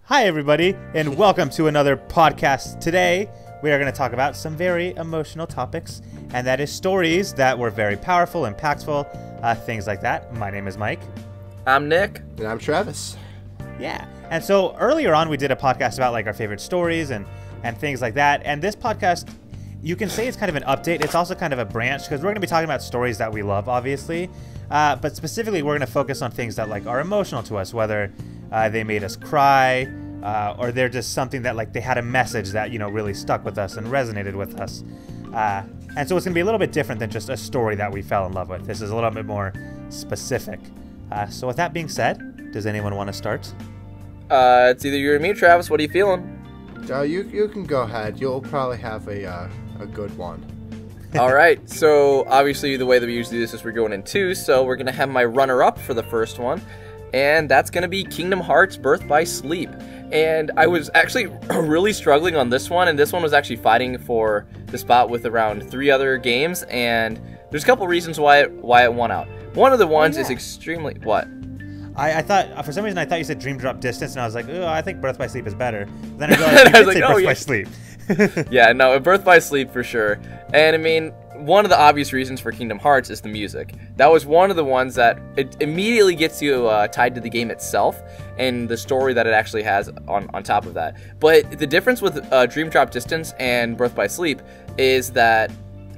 Hi, everybody, and welcome to another podcast. Today, we are going to talk about some very emotional topics, and that is stories that were very powerful, impactful, things like that. My name is Mike. I'm Nick. And I'm Travis. Yeah, and so earlier on, we did a podcast about like our favorite stories and things like that, and this podcast, you can say it's kind of an update. It's also kind of a branch, because we're going to be talking about stories that we love, obviously, but specifically, we're going to focus on things that like are emotional to us, whether they made us cry, or they're just something that like they had a message that, you know, really stuck with us and resonated with us. And so it's going to be a little bit different than just a story that we fell in love with. This is a little bit more specific. So with that being said, does anyone want to start? It's either you or me, Travis. What are you feeling? You can go ahead. You'll probably have a good one. All right. So obviously the way that we usually do this is we're going in two. So we're going to have my runner-up for the first one. And that's going to be Kingdom Hearts Birth by Sleep. And I was actually really struggling on this one, and this one was actually fighting for the spot with around 3 other games, and there's a couple reasons why it won out. One of the ones is extremely... What? I thought, for some reason, I thought you said Dream Drop Distance, and I was like, oh, I think Birth by Sleep is better. Then I realized you did say Birth by Sleep. Yeah, no, Birth by Sleep for sure. And I mean, one of the obvious reasons for Kingdom Hearts is the music. That was one of the ones that it immediately gets you tied to the game itself and the story that it actually has on top of that. But the difference with Dream Drop Distance and Birth by Sleep is that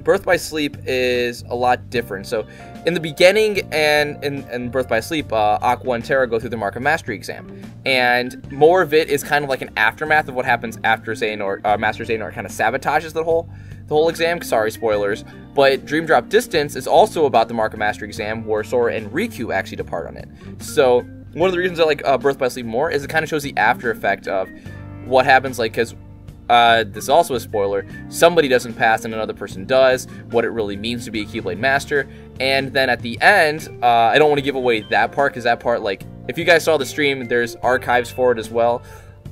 Birth by Sleep is a lot different. So in the beginning and in Birth by Sleep, Aqua and Terra go through the Mark of Mastery exam. And more of it is kind of like an aftermath of what happens after Master Xehanort kind of sabotages the whole exam. Sorry, spoilers. But Dream Drop Distance is also about the Mark of Mastery exam where Sora and Riku actually depart on it. So one of the reasons I like Birth by Sleep more is it kind of shows the after effect of what happens, like, because this is also a spoiler, somebody doesn't pass and another person does, what it really means to be a Keyblade Master. And then at the end, I don't want to give away that part, because that part, like, if you guys saw the stream, there's archives for it as well.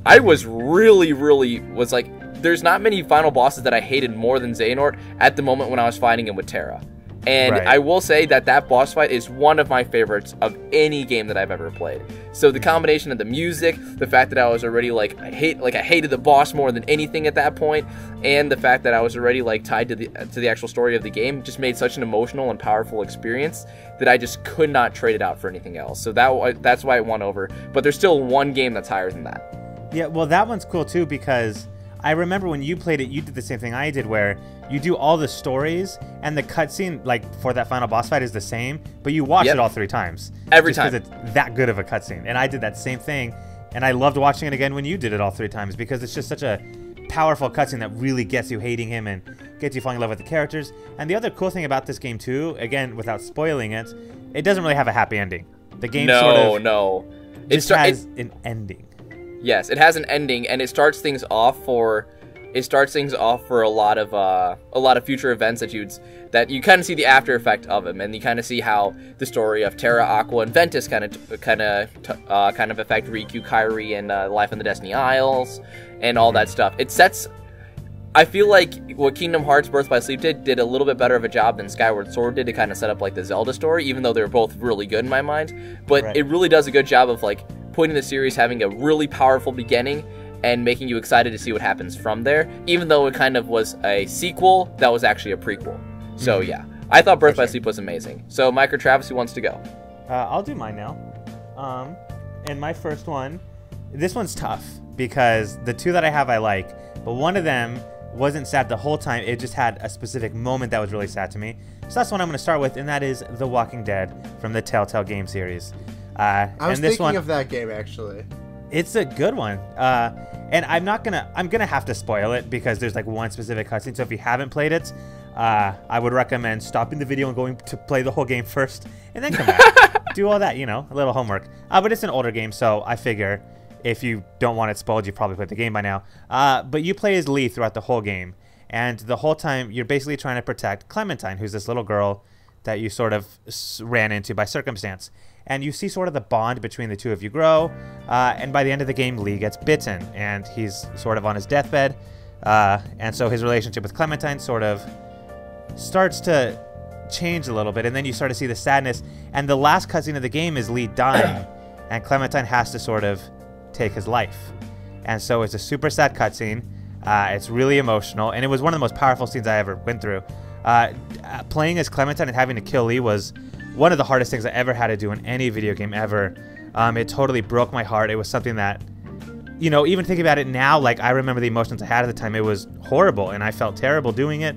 I was really like, there's not many final bosses that I hated more than Xehanort at the moment when I was fighting him with Terra. And right. I will say that boss fight is one of my favorites of any game that I've ever played. So the combination of the music, the fact that I was already I hated the boss more than anything at that point, and the fact that I was already like tied to the actual story of the game just made such an emotional and powerful experience that I just could not trade it out for anything else. So that's why it won over. But there's still one game that's higher than that. Yeah, well, that one's cool too, because I remember when you played it, you did the same thing I did, where you do all the stories, and the cutscene, like, for that final boss fight is the same, but you watch it all 3 times. Every time. Because it's that good of a cutscene. And I did that same thing, and I loved watching it again when you did it all 3 times, because it's just such a powerful cutscene that really gets you hating him and gets you falling in love with the characters. And the other cool thing about this game, too, again, without spoiling it, it doesn't really have a happy ending. The game just has an ending. Yes, it has an ending, and it starts things off for a lot of future events that you kind of see the after effect of them, and you kind of see how the story of Terra, Aqua, and Ventus kind of affect Riku, Kairi, and Life on the Destiny Isles, and all that stuff. I feel like what Kingdom Hearts Birth by Sleep did a little bit better of a job than Skyward Sword did to kind of set up like the Zelda story, even though they were both really good in my mind. But It really does a good job of like putting the series having a really powerful beginning and making you excited to see what happens from there, even though it kind of was a sequel that was actually a prequel. So yeah, I thought Birth by Sleep was amazing. So Mike or Travis, who wants to go? I'll do mine now. And my first one, this one's tough, because the 2 that I have I like, but one of them wasn't sad the whole time. It just had a specific moment that was really sad to me. So that's the one I'm going to start with, and that is The Walking Dead from the Telltale game series. I was thinking of that game, actually. It's a good one. And I'm gonna have to spoil it, because there's like one specific cutscene. So if you haven't played it, I would recommend stopping the video and going to play the whole game first, and then come back. Do all that, you know, a little homework. But it's an older game, so I figure if you don't want it spoiled, you've probably played the game by now. But you play as Lee throughout the whole game, and the whole time you're basically trying to protect Clementine, who's this little girl that you sort of ran into by circumstance. And you see sort of the bond between the two of you grow, and by the end of the game, Lee gets bitten, and he's sort of on his deathbed, and so his relationship with Clementine sort of starts to change a little bit, and then you start to see the sadness, and the last cutscene of the game is Lee dying, and Clementine has to sort of take his life. And so it's a super sad cutscene. It's really emotional, and it was one of the most powerful scenes I ever went through. Playing as Clementine and having to kill Lee was one of the hardest things I ever had to do in any video game ever. It totally broke my heart. It was something that, you know, even thinking about it now, like, I remember the emotions I had at the time. It was horrible, and I felt terrible doing it.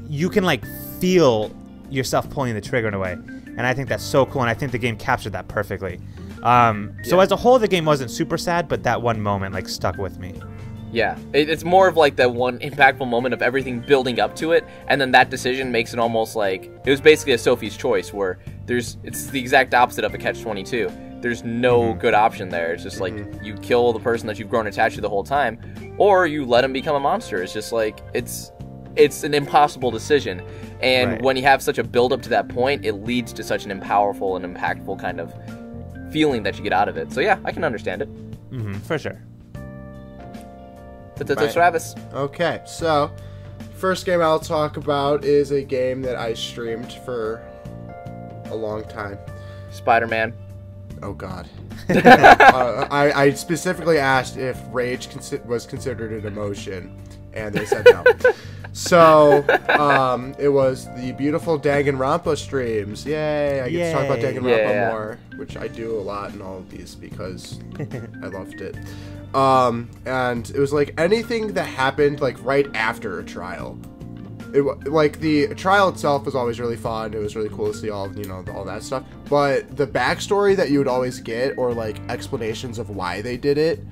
You can, like, feel yourself pulling the trigger in a way, and I think that's so cool, and I think the game captured that perfectly. So as a whole, the game wasn't super sad, but that one moment, like, stuck with me. Yeah, it's more of like that one impactful moment of everything building up to it, and then that decision makes it almost like it was basically a Sophie's choice, where it's the exact opposite of a catch-22. There's no good option there. It's just like you kill the person that you've grown attached to the whole time, or you let him become a monster. It's just like it's an impossible decision, and when you have such a build up to that point, it leads to such an powerful and impactful kind of feeling that you get out of it. So yeah, I can understand it. For sure. Travis. Okay, so first game I'll talk about is a game that I streamed for a long time. Spider-Man. Oh God. I specifically asked if rage was considered an emotion, and they said no. So it was the beautiful Danganronpa streams. Yay! I get to talk about Danganronpa more, which I do a lot in all of these because I loved it. And it was like anything that happened like right after a trial. Like the trial itself was always really fun. It was really cool to see all that stuff. But the backstory that you would always get, or like explanations of why they did it,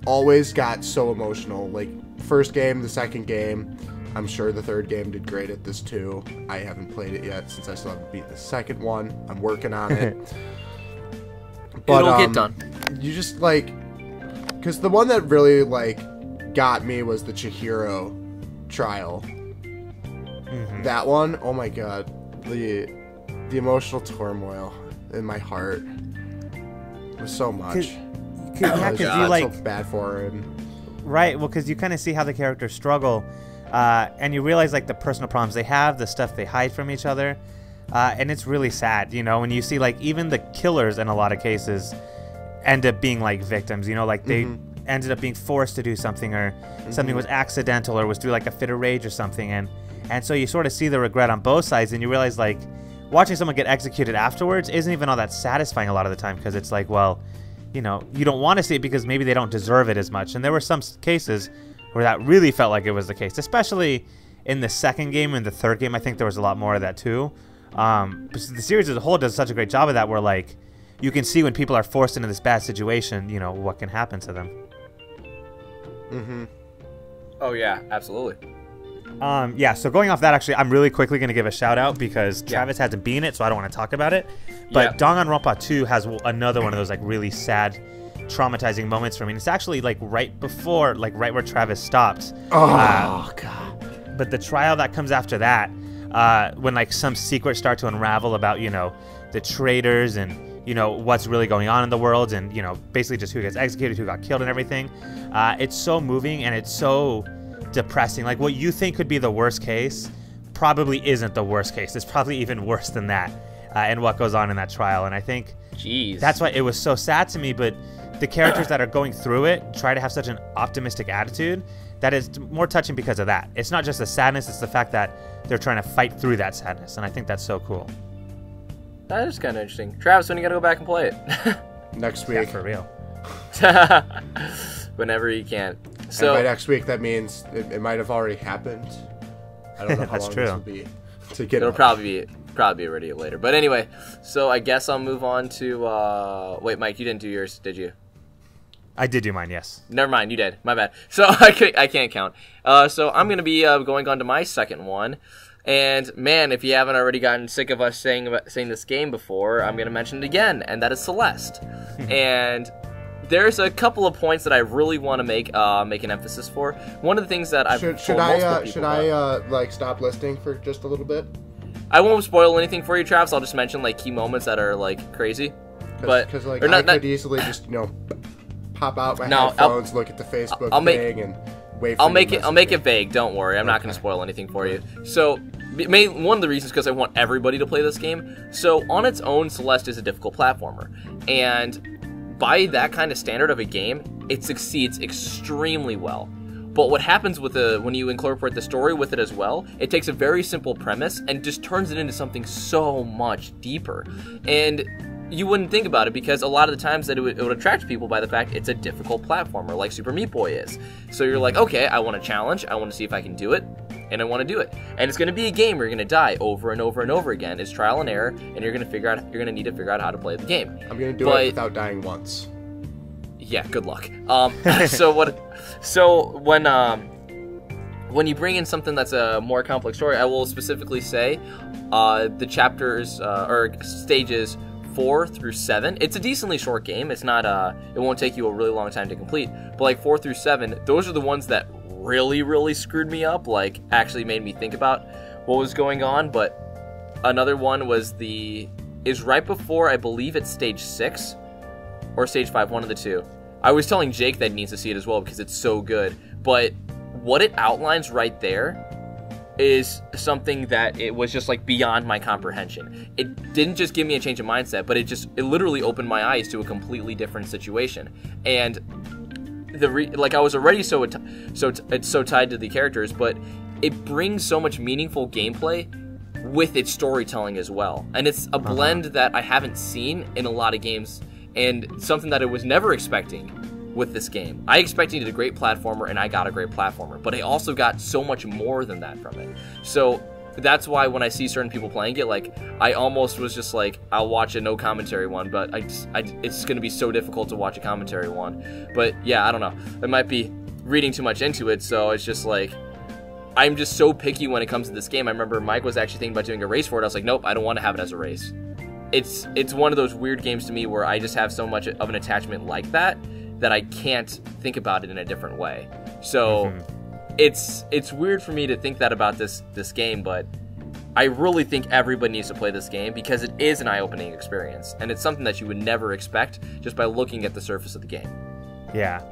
always got so emotional. Like first game, the second game. I'm sure the third game did great at this too. I haven't played it yet since I still haven't beat the second one. I'm working on it. But it'll get done. You just like, because the one that really like got me was the Chihiro trial. That one, oh my God, the emotional turmoil in my heart was so much. Yeah, because you like so bad for him. Right. Well, because you kind of see how the characters struggle. And you realize like the personal problems they have, the stuff they hide from each other, and it's really sad, you know, when you see like even the killers in a lot of cases end up being like victims, you know, like they ended up being forced to do something, or something was accidental, or was through like a fit of rage or something, and so you sort of see the regret on both sides, and you realize like watching someone get executed afterwards isn't even all that satisfying a lot of the time, because it's like, well, you know, you don't want to see it because maybe they don't deserve it as much, and there were some cases where that really felt like it was the case, especially in the second game and the third game. I think there was a lot more of that too. But the series as a whole does such a great job of that, where like you can see when people are forced into this bad situation, you know, what can happen to them. Oh yeah, absolutely. Yeah, so going off that, actually, I'm really quickly going to give a shout out because Travis hasn't been it, so I don't want to talk about it. But Danganronpa 2 has another one of those like really sad, traumatizing moments for me. And it's actually like right before, like right where Travis stopped. Oh God! But the trial that comes after that, when like some secrets start to unravel about, you know, the traitors and, you know, what's really going on in the world, and, you know, basically just who gets executed, who got killed, and everything. It's so moving, and it's so depressing. Like what you think could be the worst case probably isn't the worst case. It's probably even worse than that, and what goes on in that trial. And I think that's why it was so sad to me. But the characters that are going through it try to have such an optimistic attitude that is more touching because of that. It's not just the sadness, it's the fact that they're trying to fight through that sadness, and I think that's so cool. That is kind of interesting. Travis, when you gotta go back and play it? Next week. Yeah, for real. Whenever you can. So and by next week, that means it might have already happened. I don't know how long this will be to get. It'll probably be ready later. But anyway, so I guess I'll move on to. Wait, Mike, you didn't do yours, did you? I did do mine, yes. Never mind, you did. My bad. So I can't count. So I'm gonna be going on to my second one. And man, if you haven't already gotten sick of us saying this game before, I'm gonna mention it again, and that is Celeste. And there's a couple of points that I really want to make an emphasis for. One of the things that I've should I like stop listing for just a little bit? I won't spoil anything for you, Travis. I'll just mention like key moments that are like crazy. Because like I could easily just pop out my headphones, look at the Facebook thing, and wait for I'll make it vague. Don't worry, I'm not going to spoil anything for you. So one of the reasons because I want everybody to play this game. So on its own, Celeste is a difficult platformer, and by that kind of standard of a game, it succeeds extremely well. But what happens with when you incorporate the story with it as well, it takes a very simple premise and just turns it into something so much deeper. And you wouldn't think about it because a lot of the times that it would attract people by the fact it's a difficult platformer like Super Meat Boy is. So you're like, okay, I want a challenge, I want to see if I can do it, and I want to do it. And it's going to be a game where you're going to die over and over and over again. It's trial and error, and you're going to need to figure out how to play the game. I'm going to do it without dying once. Yeah, good luck. So when you bring in something that's a more complex story, I will specifically say the chapters or stages 4 through 7. It's a decently short game. It's not it won't take you a really long time to complete. But like 4 through 7, those are the ones that really screwed me up. Like actually made me think about what was going on. But another one was is right before, I believe it's stage 6 or stage 5, one of the two. I was telling Jake that he needs to see it as well because it's so good. But what it outlines right there is something that it was just like beyond my comprehension. It didn't just give me a change of mindset, but it literally opened my eyes to a completely different situation. And I was already so tied to the characters, but it brings so much meaningful gameplay with its storytelling as well. And it's a blend that I haven't seen in a lot of games, and something that I was never expecting with this game. I expected a great platformer, and I got a great platformer, but I also got so much more than that from it. So that's why when I see certain people playing it, like, I almost was just like, I'll watch a no commentary one, but it's going to be so difficult to watch a commentary one. But yeah, I don't know. I might be reading too much into it, so it's just like, I'm just so picky when it comes to this game. I remember Mike was actually thinking about doing a race for it. I was like, nope, I don't want to have it as a race. It's one of those weird games to me where I just have so much of an attachment like that I can't think about it in a different way. So it's weird for me to think that about this game, but I really think everybody needs to play this game because it is an eye-opening experience, and it's something that you would never expect just by looking at the surface of the game. Yeah.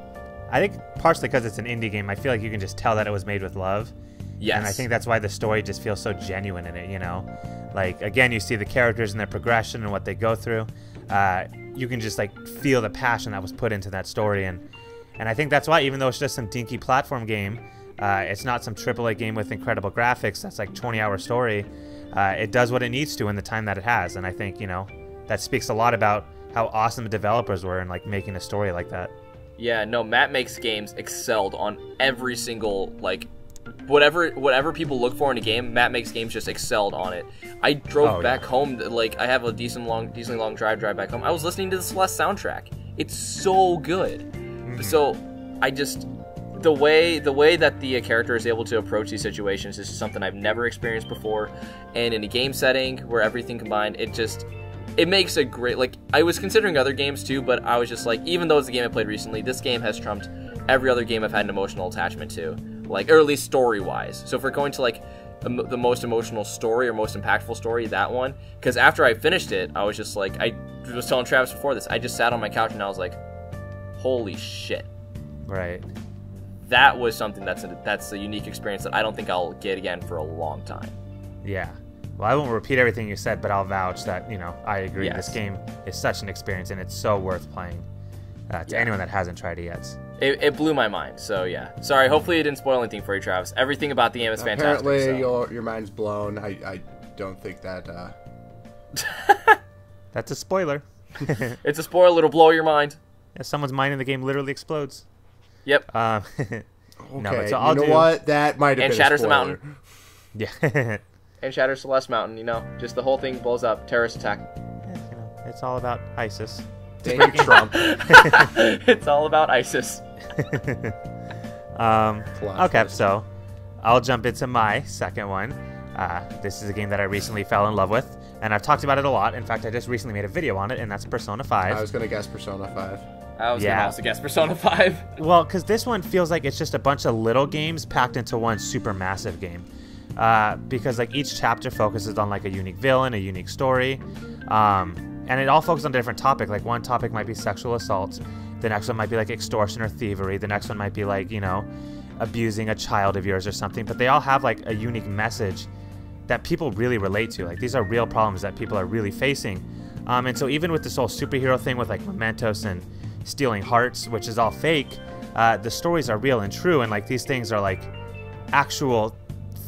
I think partially because it's an indie game, I feel like you can just tell that it was made with love. Yes. And I think that's why the story just feels so genuine in it, you know? Like, again, you see the characters and their progression and what they go through. You can just, like, feel the passion that was put into that story. And I think that's why, even though it's just some dinky platform game, it's not some AAA game with incredible graphics that's like 20-hour story. It does what it needs to in the time that it has. And I think, you know, that speaks a lot about how awesome the developers were in, like, making a story like that. Yeah, no, Matt Makes Games excelled on every single, like, whatever people look for in a game, Matt Makes Games just excelled on it. I drove back home, like, I have a decently long drive back home. I was listening to the Celeste soundtrack. It's so good. So I just, the way that the character is able to approach these situations is just something I've never experienced before. And in a game setting where everything combined, it makes a great, like, I was considering other games too, but I was just like, even though it's a game I played recently, this game has trumped every other game I've had an emotional attachment to, like, or at least story-wise. So if we're going to, like, the most emotional story or most impactful story, that one, because after I finished it, I was just like, I was telling Travis before this, I just sat on my couch and I was like, holy shit. Right. That was something that's a unique experience that I don't think I'll get again for a long time. Yeah. Well, I won't repeat everything you said, but I'll vouch that, you know, I agree. Yes. This game is such an experience, and it's so worth playing to anyone that hasn't tried it yet. It blew my mind, so yeah. Sorry, hopefully it didn't spoil anything for you, Travis. Everything about the game is fantastic. Apparently, your mind's blown. I don't think that... That's a spoiler. It's a spoiler, it'll blow your mind. Yeah, someone's mind in the game literally explodes. Yep. Okay, no, but so I'll you know what? That might have been shatters a spoiler. the mountain. Yeah. And shatters Celeste Mountain, you know. Just the whole thing blows up. Terrorist attack. Yeah, you know, it's all about ISIS. Thank you, Trump. It's all about ISIS. Okay, so I'll jump into my second one. This is a game that I recently fell in love with, and I've talked about it a lot. In fact, I just recently made a video on it, and that's Persona 5. I was going to guess Persona 5. I was going to also guess Persona 5. Well, because this one feels like it's just a bunch of little games packed into one super massive game. Because like each chapter focuses on like a unique villain, a unique story, and it all focuses on a different topic. Like one topic might be sexual assault, the next one might be like extortion or thievery, the next one might be like, you know, abusing a child of yours or something. But they all have like a unique message that people really relate to. Like these are real problems that people are really facing And so even with this whole superhero thing with like mementos and stealing hearts, which is all fake, the stories are real and true, and like these things are like actual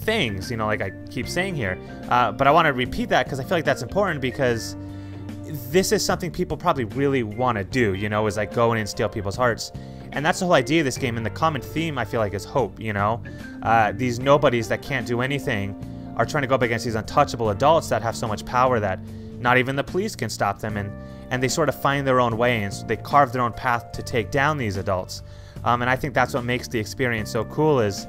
things, you know, like I keep saying here. But I want to repeat that because I feel like that's important, because this is something people probably really want to do, you know, is like go in and steal people's hearts. And that's the whole idea of this game. And the common theme, I feel like, is hope, you know. These nobodies that can't do anything are trying to go up against these untouchable adults that have so much power that not even the police can stop them. And they sort of find their own way, and so they carve their own path to take down these adults. And I think that's what makes the experience so cool, is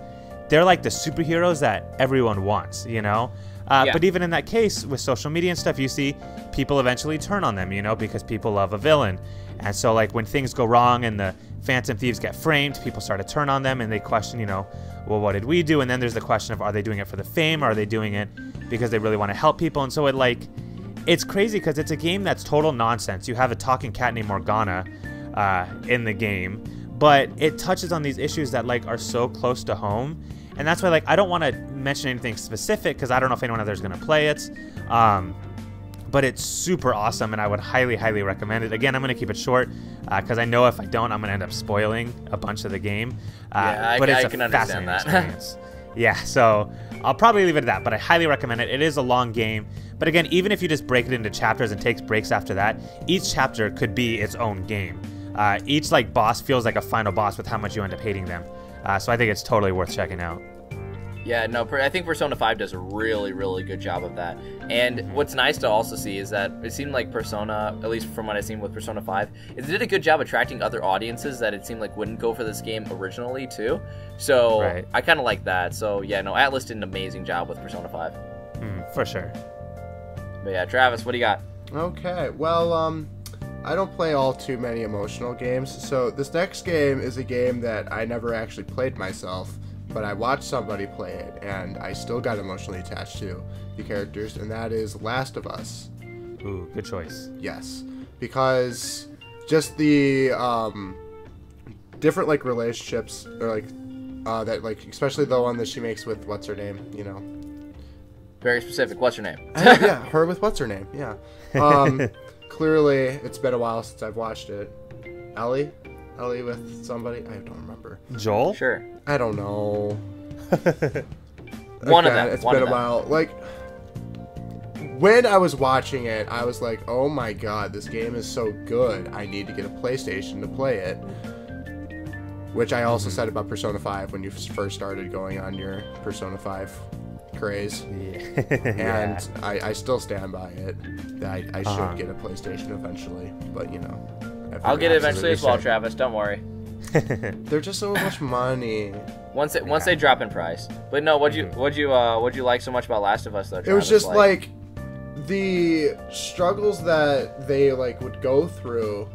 they're like the superheroes that everyone wants, you know. But even in that case, with social media and stuff, you see people eventually turn on them, you know, because people love a villain. And so, like, when things go wrong and the Phantom Thieves get framed, people start to turn on them and they question, you know, well, what did we do? And then there's the question of, are they doing it for the fame, or are they doing it because they really want to help people? And so it's crazy because it's a game that's total nonsense. You have a talking cat named Morgana in the game, but it touches on these issues that, like, are so close to home. And that's why, like, I don't want to mention anything specific because I don't know if anyone out there is going to play it. But it's super awesome, and I would highly, highly recommend it. Again, I'm going to keep it short because I know if I don't, I'm going to end up spoiling a bunch of the game. But it's a fascinating experience. Yeah, so I'll probably leave it at that, but I highly recommend it. It is a long game. But again, even if you just break it into chapters and take breaks after that, each chapter could be its own game. Each, like, boss feels like a final boss with how much you end up hating them. So I think it's totally worth checking out. Yeah, no, I think Persona 5 does a really, really good job of that. And what's nice to also see is that it seemed like Persona, at least from what I've seen with Persona 5, it did a good job attracting other audiences that it seemed like wouldn't go for this game originally, too. So I kind of like that. So, yeah, no, Atlas did an amazing job with Persona 5. For sure. But yeah, Travis, what do you got? Okay, well, I don't play all too many emotional games, so this next game is a game that I never actually played myself, but I watched somebody play it, and I still got emotionally attached to the characters, and that is Last of Us. Ooh, good choice. Yes, because just the different, like, relationships, or like that, like, especially the one that she makes with what's her name, you know. Very specific. What's her name? Yeah, her with what's her name. Yeah. Clearly, it's been a while since I've watched it. Ellie with somebody? I don't remember. Joel? Sure. I don't know. One of them. It's been a while. Like, when I was watching it, I was like, oh my god, this game is so good. I need to get a PlayStation to play it. Which I also said about Persona 5 when you first started going on your Persona 5 craze. And I still stand by it. That I should get a PlayStation eventually. But, you know. I'll get it eventually as well, Travis. Don't worry. They're just so much money. Once they drop in price. But no, what'd you like so much about Last of Us though, Travis? It was just like the struggles that they, like, would go through.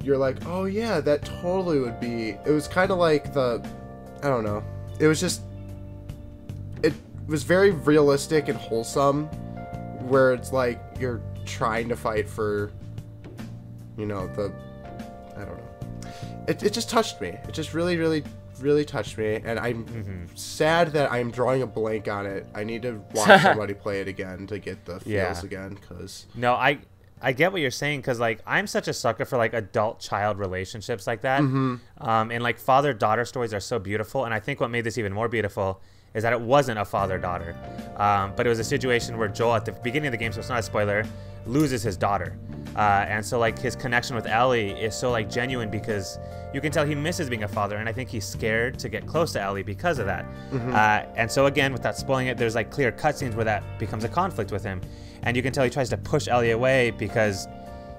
You're like, oh yeah, that totally would be. It was kind of like I don't know. It was just, it was very realistic and wholesome, where it's like you're trying to fight for, you know, I don't know. It just touched me. It just really, really, really touched me, and I'm sad that I'm drawing a blank on it. I need to watch somebody play it again to get the feels again, because... No, I get what you're saying, because, like, I'm such a sucker for, like, adult-child relationships like that. And, like, father-daughter stories are so beautiful, and I think what made this even more beautiful is that it wasn't a father-daughter. But it was a situation where Joel, at the beginning of the game, so it's not a spoiler, loses his daughter. And so, like, his connection with Ellie is so, like, genuine, because you can tell he misses being a father, and I think he's scared to get close to Ellie because of that. And so, again, without spoiling it, there's, like, clear cutscenes where that becomes a conflict with him. And you can tell he tries to push Ellie away because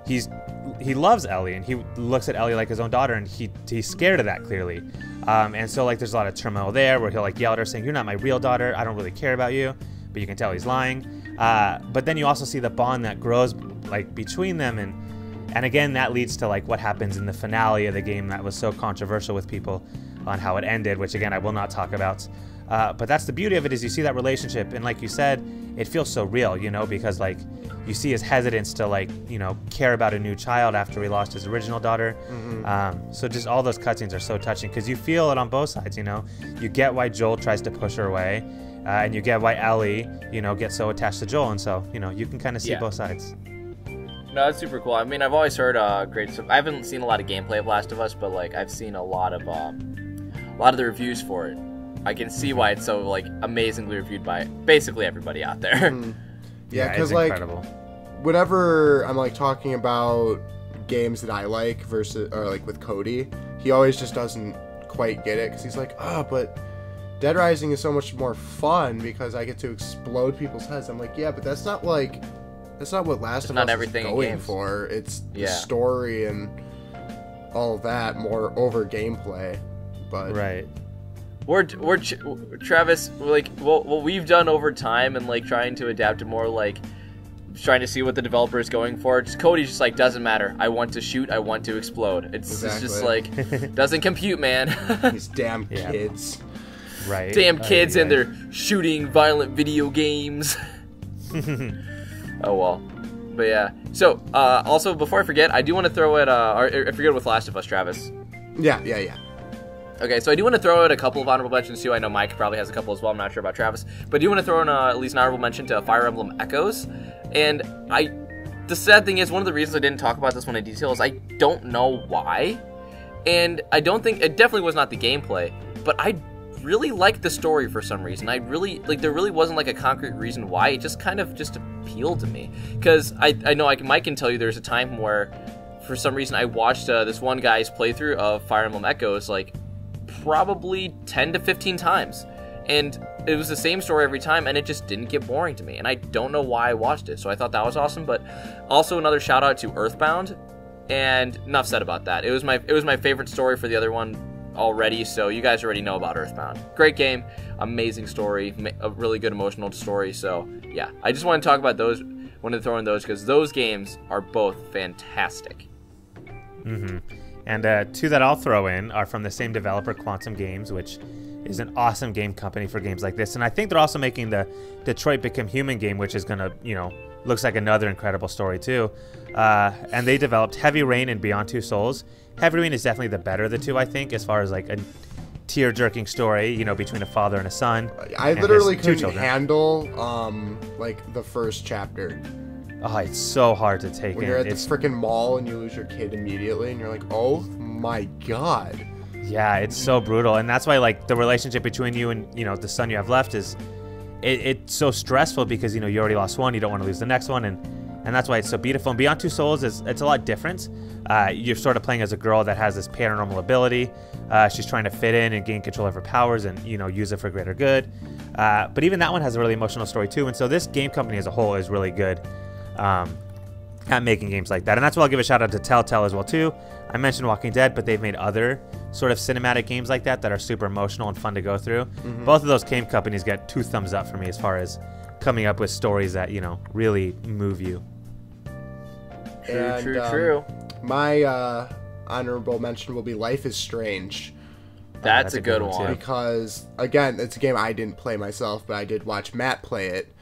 he loves Ellie, and he looks at Ellie like his own daughter, and he's scared of that, clearly. And so, like, there's a lot of turmoil there where he'll, like, yell at her saying, "You're not my real daughter. I don't really care about you." But you can tell he's lying. But then you also see the bond that grows, like, between them, and again, that leads to, like, what happens in the finale of the game that was so controversial with people on how it ended, which, again, I will not talk about. But that's the beauty of it, is you see that relationship, and like you said, it feels so real, you know, because, like, you see his hesitance to, like, you know, care about a new child after he lost his original daughter. So just all those cutscenes are so touching, because you feel it on both sides, you know. You get why Joel tries to push her away, and you get why Ellie, you know, gets so attached to Joel, and so, you know, you can kind of see both sides. No, that's super cool. I mean, I've always heard great stuff. I haven't seen a lot of gameplay of Last of Us, but like I've seen a lot of the reviews for it. I can see why it's so like amazingly reviewed by basically everybody out there. Mm. Yeah, because like incredible. Whenever I'm like talking about games that I like versus or like with Cody, he always just doesn't quite get it because he's like, but Dead Rising is so much more fun because I get to explode people's heads. I'm like, yeah, but that's not what Last of Us is going for. It's the story and all of that more over gameplay. But right. We're Travis, like what we've done over time and like trying to adapt to more like trying to see what the developer is going for. Cody's just like, doesn't matter. I want to shoot. I want to explode. It's just like doesn't compute, man. These damn kids. Right. Damn kids and their shooting violent video games. Oh well. But yeah. So also before I forget, I do want to throw it I forget with Last of Us, Travis. Yeah. Okay, so I do want to throw out a couple of honorable mentions too. I know Mike probably has a couple as well. I'm not sure about Travis, but I do want to throw in at least an honorable mention to Fire Emblem Echoes. And the sad thing is, one of the reasons I didn't talk about this one in detail is I don't know why, and I don't think it definitely was not the gameplay, but I really liked the story for some reason. I really like there really wasn't like a concrete reason why. It just kind of just appealed to me because I know Mike can tell you there's a time where for some reason I watched this one guy's playthrough of Fire Emblem Echoes like probably 10 to 15 times, and it was the same story every time, and it just didn't get boring to me, and I don't know why I watched it, so I thought that was awesome. But also another shout out to Earthbound, and enough said about that. It was my favorite story for the other one already, so you guys already know about Earthbound. Great game, amazing story, a really good emotional story. So yeah, I just want to talk about those, wanted to throw in those because those games are both fantastic. And two that I'll throw in are from the same developer, Quantum Games, which is an awesome game company for games like this. And I think they're also making the Detroit Become Human game, which is going to, looks like another incredible story too. And they developed Heavy Rain and Beyond Two Souls. Heavy Rain is definitely the better of the two, I think, as far as like a tear-jerking story, between a father and a son. I literally couldn't handle like the first chapter. Oh, it's so hard to take in. When you're at the freaking mall and you lose your kid immediately, and you're like, oh my god. Yeah, it's so brutal, and that's why like the relationship between you and the son you have left is, it's so stressful because you already lost one, you don't want to lose the next one, and that's why it's so beautiful. And Beyond Two Souls it's a lot different. You're sort of playing as a girl that has this paranormal ability. She's trying to fit in and gain control of her powers and use it for greater good. But even that one has a really emotional story too. And so this game company as a whole is really good at making games like that. And that's why I'll give a shout out to Telltale as well too. I mentioned Walking Dead, but they've made other sort of cinematic games like that are super emotional and fun to go through. Both of those game companies get 2 thumbs up for me as far as coming up with stories that really move you. True. My honorable mention will be Life is Strange. That's a good one. Because again, it's a game I didn't play myself, but I did watch Matt play it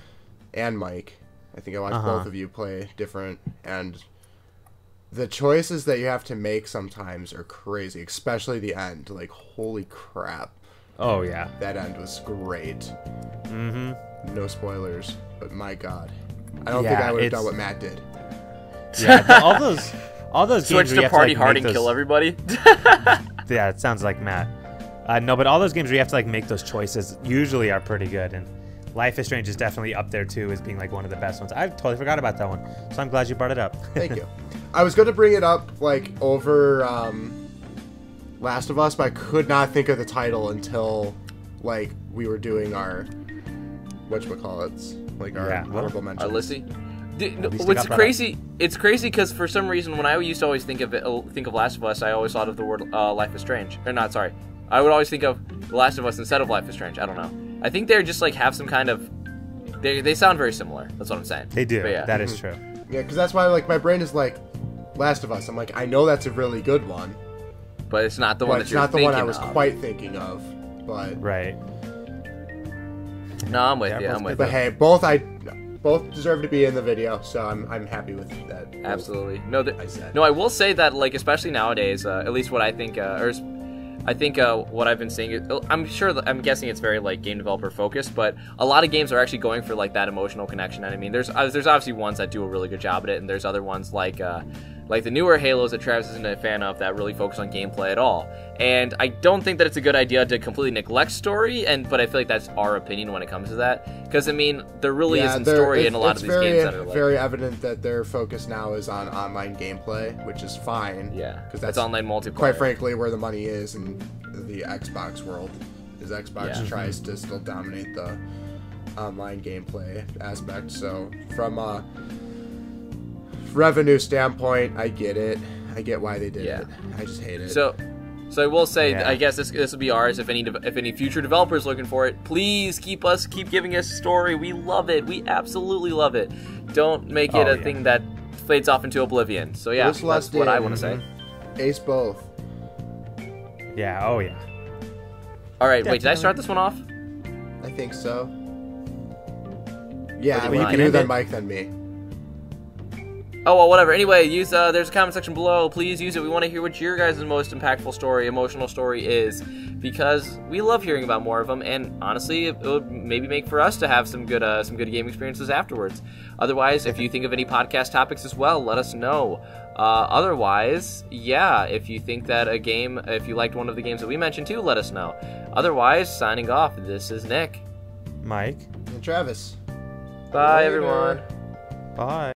and Mike. I think I watched both of you play different, and the choices that you have to make sometimes are crazy, especially the end. Like, holy crap. Oh, yeah. That end was great. No spoilers, but my god. I don't think I would have done what Matt did. Yeah, all those switch games to party hard and kill everybody. Yeah, it sounds like Matt. No, but all those games where you have to like make those choices usually are pretty good, and Life is Strange is definitely up there too as being like one of the best ones. I totally forgot about that one, so I'm glad you brought it up. Thank you. I was going to bring it up like over Last of Us, but I could not think of the title until like we were doing our whatchamacallits, like our honorable mentions. Our listy. What's crazy? It's crazy because for some reason when I used to always think of Last of Us, I always thought of the word Life is Strange. Or not, sorry. I would always think of The Last of Us instead of Life is Strange. I don't know. I think they're just like have some kind of. They sound very similar. That's what I'm saying. They do. But yeah. That is true. Yeah, because that's why like my brain is like Last of Us. I'm like, I know that's a really good one, but it's not the one that you're thinking of. It's not the one I was quite thinking of. But right. No, I'm with you. I'm with you. But hey, both deserve to be in the video, so I'm happy with that. Absolutely. No, I will say that like especially nowadays, at least what I think, or I think what I've been seeing is, I'm guessing it's very like game developer focused, but a lot of games are actually going for like that emotional connection. And I mean, there's obviously ones that do a really good job at it, and there's other ones like the newer Halos that Travis isn't a fan of that really focus on gameplay at all. And I don't think that it's a good idea to completely neglect story, but I feel like that's our opinion when it comes to that. Because I mean, there really isn't story in a lot of these games that are like, very evident that their focus now is on online gameplay, which is fine. Yeah, because that's online multiplayer. Quite frankly, where the money is in the Xbox world, is Xbox tries to still dominate the online gameplay aspect. So from a revenue standpoint, I get it. I get why they did it. I just hate it. So I will say, I guess this will be ours. If any future developers looking for it, please keep giving us a story. We love it. We absolutely love it. Don't make it a thing that fades off into oblivion. So yeah, that's what I want to say. Ace both. Yeah. Oh yeah. All right. Wait, did I start this one off? I think so. Yeah, well, you can do that, Mike, than me. Oh, well, whatever. Anyway, there's a comment section below. Please use it. We want to hear what your guys' most impactful story, emotional story is, because we love hearing about more of them, and honestly, it would maybe make for us to have some good game experiences afterwards. Otherwise, if you think of any podcast topics as well, let us know. Otherwise, yeah, if you think that if you liked one of the games that we mentioned too, let us know. Otherwise, signing off, this is Nick. Mike. And Travis. Bye, everyone. Bye.